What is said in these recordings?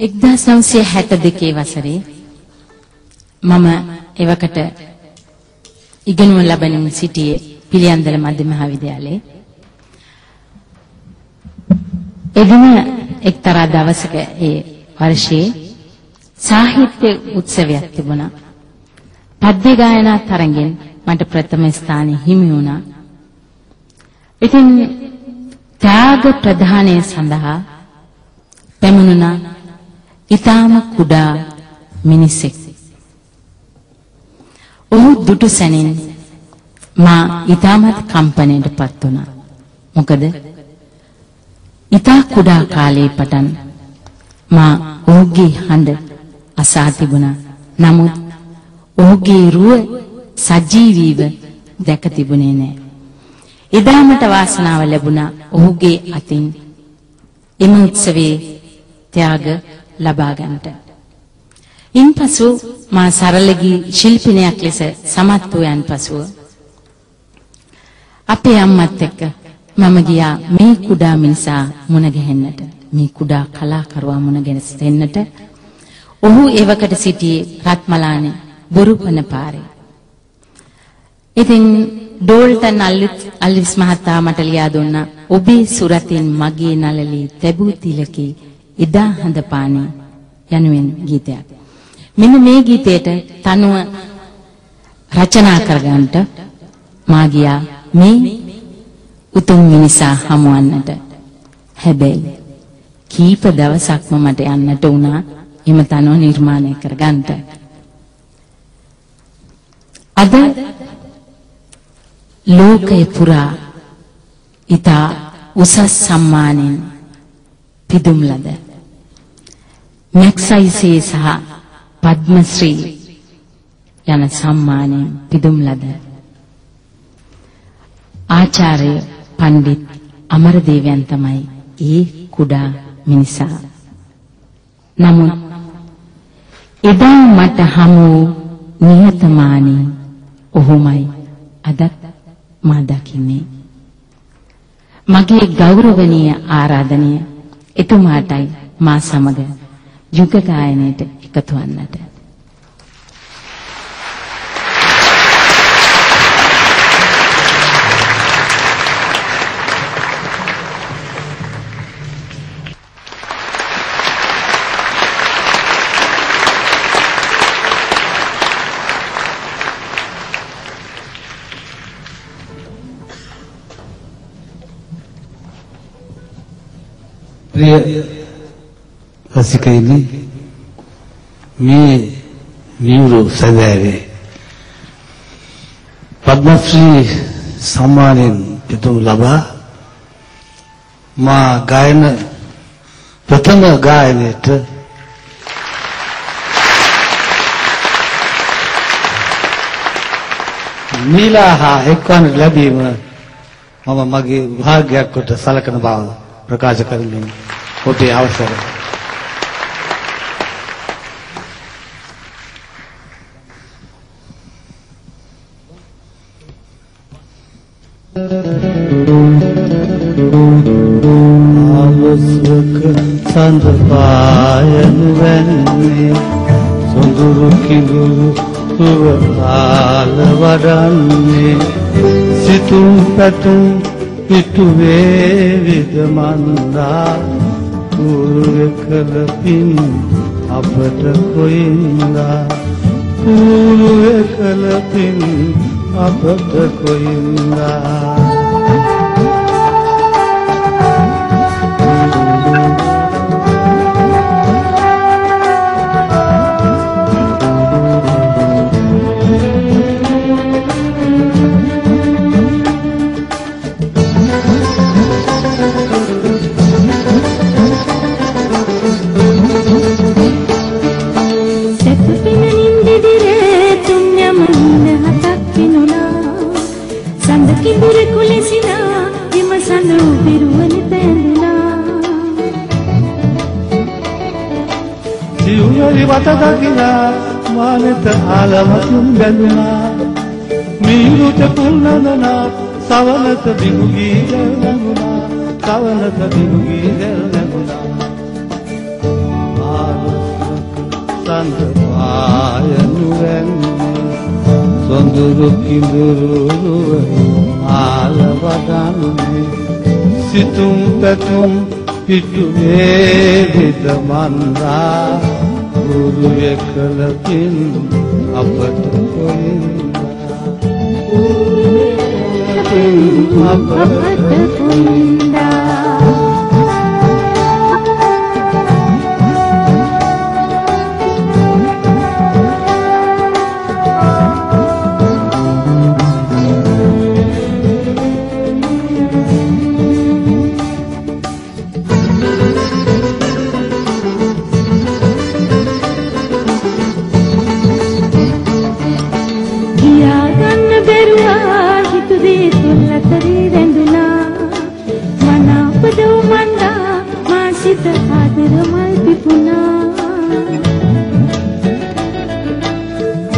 1962 වසරේ මම එවකට ඉගෙනුම ලබමින් සිටියේ පිළියන්දල මධ්‍ය මහාවිද්‍යාලයේ. එදින එක්තරා දවසක ඒ වර්ෂයේ සාහිත්‍ය උත්සවයක් තිබුණා. පද්‍ය ගායනා තරඟෙන් මට ප්‍රථම ස්ථානය හිමි වුණා. ඉතින් ත්‍යාග ප්‍රදානය සඳහා පැමුණුණා ඊටාම කුඩා මිනිසෙක්. ඔහු දුටු සැනින් මා ඊටමත් කම්පණයටපත් වුණා. මොකද ඊටා කුඩා කාලේ පටන් මා ඔහුගේ හඬ අසා තිබුණා. නමුත් ඔහුගේ රුව සජීවීව දැක තිබුණේ නැහැ. එදා මට වාසනාව ලැබුණා ඔහුගේ අතින් එම උත්සවයේ ත්‍යාග ලබා ගන්නට. ඉන්පසු මා සරලගී ශිල්පිනියක් ලෙස සමත් වූයන් පසුව අපේ අම්මත් එක්ක මම ගියා මේ කුඩා මිනිසා මුණ ගැහෙන්නට, මේ කුඩා කලාකරුවා මුණ ගැහෙන්නට. ඔහු එවකට සිටියේ රත්මලානේ බොරුපන පාරේ. ඉතින් ඩෝල්ටන් අල්විස් මහතා මට ලියා දුන්නා ඔබේ සුරතින් මගේ නළලී තැබූ තිලකේ එදා හඳ පානේ යනුවෙන් ගීතයක්. මෙන්න මේ ගීතයට තනුව රචනා කරගන්නට මා ගියා මේ උතුම් මිනිසා හමුවන්නට. හැබැයි කීප දවසක්ම මට යන්නට වුණා එම තනුව නිර්මාණය කරගන්නට. අද ලෝකේ පුරා ඊතා උසස් සම්මානෙන් පිදුම් ලද මැක්සයිසේ සහ පද්මශ්‍රී යන සම්මානයෙන් පිදුම් ලද ආචාර්ය පණ්ඩිත් අමරදේවයන් තමයි ඒ කුඩා මිනිසා. නමුත් එදා මට හමු නිහතමානී ඔහුමයි අදත් මා දකින්නේ. මගේ ගෞරවනීය ආරාධනය එතුමාටයි මා සමග යුග ගායනයට එකතු වන්නට. प्रिय रसिकයිනි, මේ නියුරු සැදෑවේ පද්මශ්‍රී සම්මානයෙන් පිදුම් ලබා මා ගායන ප්‍රථම ගායනයට නීලා හා එක්වන්නට ලැබීම මම මගේ භාග්‍යයක් කොට සලකන බව ප්‍රකාශ කරමින් ඔබේ අවසර. ආලෝසක සඳ පායන වැන්නේ සොඳුරු කිඳුරු සුවතාල වඩන්නේ සිතුම් පැතුම් ඉටු වේවිද මන්දා කුරු කළ පින් අපට කොයින්දා කුරු කළ පින් අපට කොයින්දා. වතදකිනා මානත ආලවතුන් බැඳුනා මීරුත පුල්නනා සවනත බිඟුගී දැල් නැගුණා සවනත බිඟුගී දැල් නැගුණා සඳවායනුවැන්නේ සොඳුරු කිඳුරුව ආලවදන්නේ සිතුම් පැතුම් පිටුවේ විද මන්දා ගුරු එකලකින් අපට කොයින්දා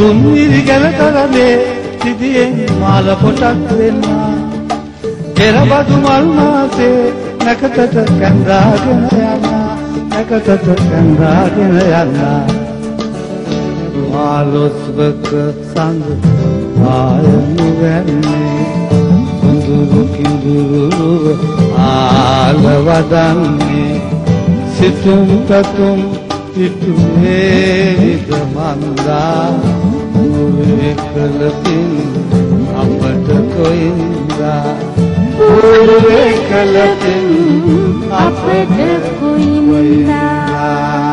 තුන්විරි ගැලතරනේ සිටියෙන් මාල පොටක් වෙන්නා පෙරබදු මල් මාසේ නැකතට කැඳාගෙන යනවා නැකතට කැඳාගෙන යනවා මාලොස්වක සංග ආයනු වැන්නේ සුඳුරු කිඳුරු ආලවදන්නේ සිතුම් පැතුම් පිටුවේ විද මන්දා එකලකින් අපට කොයින්දා එකලකින් අපට කොයින්දා